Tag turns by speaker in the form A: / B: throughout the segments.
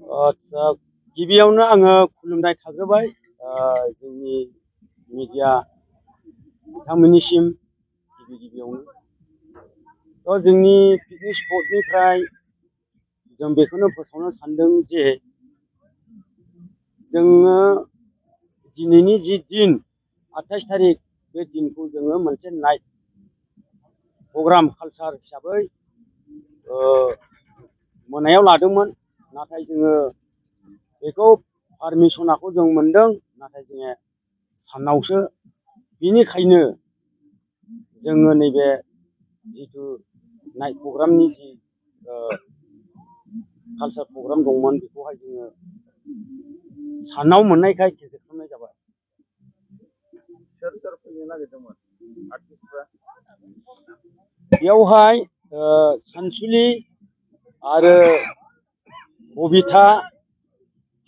A: आदसा गिबियावनो आङो खुलुमनाय थाग्रोबाय जोंनि मिडिया बिथांमोननिसिम गिबियावनो जोंनि पिकनिक स्पटनिफ्राय जों बेखौनो फोसावनो सानदों जे जोङो दिनैनि जि दिन 28 थारिख बे दिनखौ जोङो मोनसे नाइट प्रग्राम कालचार हिसाबै मोनायाव लादोंमोन नाथाय जोङो बेखौ पारमिसनखौ जों मोनदों नाथाय जोङो सानावसो बिनिखायनो जोङो नैबे जिथु नाइट प्रग्रामनि जि कालचार प्रग्राम दंमोन बेखौहाय जोङो सानाव मोननायखाय केन्सेल खालामनाय जाबाय।
B: सोर सोर फैनो नागिरदोंमोन आर्टिस्टफ्रा?
A: बेयावहाय सानसुलि आरो बबिथा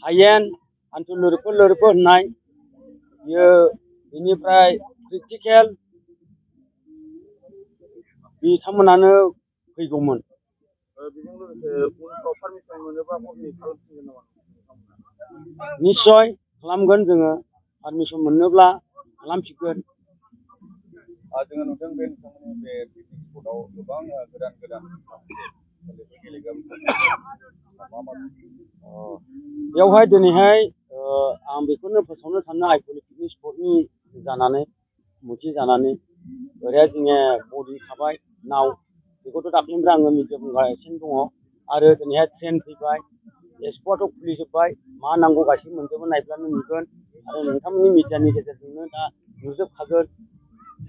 A: हायेन आन्थु लोरफो लोरफो होननाय बियो बेनिफ्राय क्रिटिकेल बिथांमोनानो फैगौमोन।
B: बेजों लोगोसे उनफ्राव पारमिसन मोनोबा हरनि खालामफिनगोन नामा?
A: निश्चय खालामगोन जोङो पारमिसन मोनोब्ला खालामफिनगोन।
B: जोङो नुदों बे नोंथांमोननि बे पिकनिक स्पटआव गोबां गोदान गोदान
A: बेवहाय दिनैहाय आं बेखौनो फोसावनो सानो आइफवालि पिकनिक स्पटनि जानानै मोनसे जानानै ओरैहाय जोङो बडि थाबाय नाव बेखौथ' दाख्लैनिफ्राय आङो मिडिया बुंगासिनो दङ आरो दिनैहाय ट्रेन फैबाय एक्सप'आथ' खुलिजोब्बाय मा नांगौ गासैबो मोनजोबो नायब्लानो नुगोन आरो नोंथांमोननि मिडियानि गेजेरजोंनो दा नुजोबखागोन।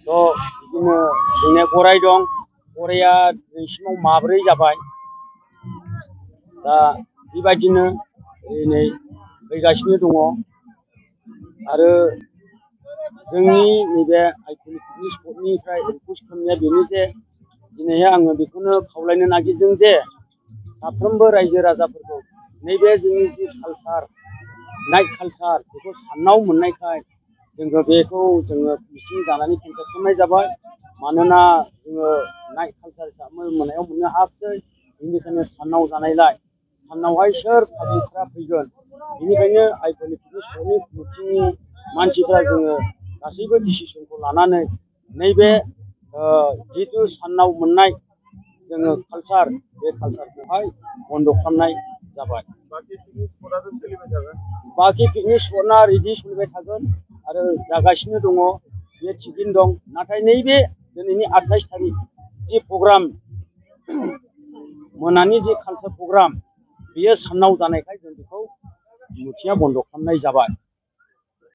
A: बिदिनो जोंनिया गराय दं गराया दिनैसिमाव माब्रै जाबाय दा बेबायदिनो नै फैगासिनो दङ आरो जोंनि नैबे आइफवालि पिकनिक स्पटनिफ्राय रिकुवेस्ट खालामनाया बेनो जे दिनैहाय आङो बेखौनो खावलायनो नागिरदों जे साफ्रोमबो रायजो राजाफोरखौ नैबे जोंनि जि कालचार नाइट कालचार बेखौ सानाव मोननायखाय जोङो बेखौ जोङो मिथिं जानानै केन्सेल खालामनाय जाबाय। मानोना जोङो नाइट कालचार हिसाबै मोनायाव मोननो हायाखिसै बेनिखायनो सानाव जानायलाय सानावहाय सोर पाब्लिकफ्रा फैगोन बेनिखायनो आइफवालि पिकनिक स्पटनि मिथिंनि मानसिफ्रा जोङो गासैबो डिसिसनखौ लानानै नैबे जिहेथु सानाव मोननाय जोङो कालचार बे कालचारखौहाय बन्द' खालामनाय जाबाय। बाखि पिकनिक स्पटआ रेडि सोलिबाय थागोन आरो जागासिनो दङ बे थिगैनो दं नाथाय नैबे दिनैनि 28 थारिख जि प्रग्राम मोनानि जि कालचार प्रग्राम बेयो सानाव जानायखाय जों बेखौ मिथिङा बन्द' खालामनाय जाबाय।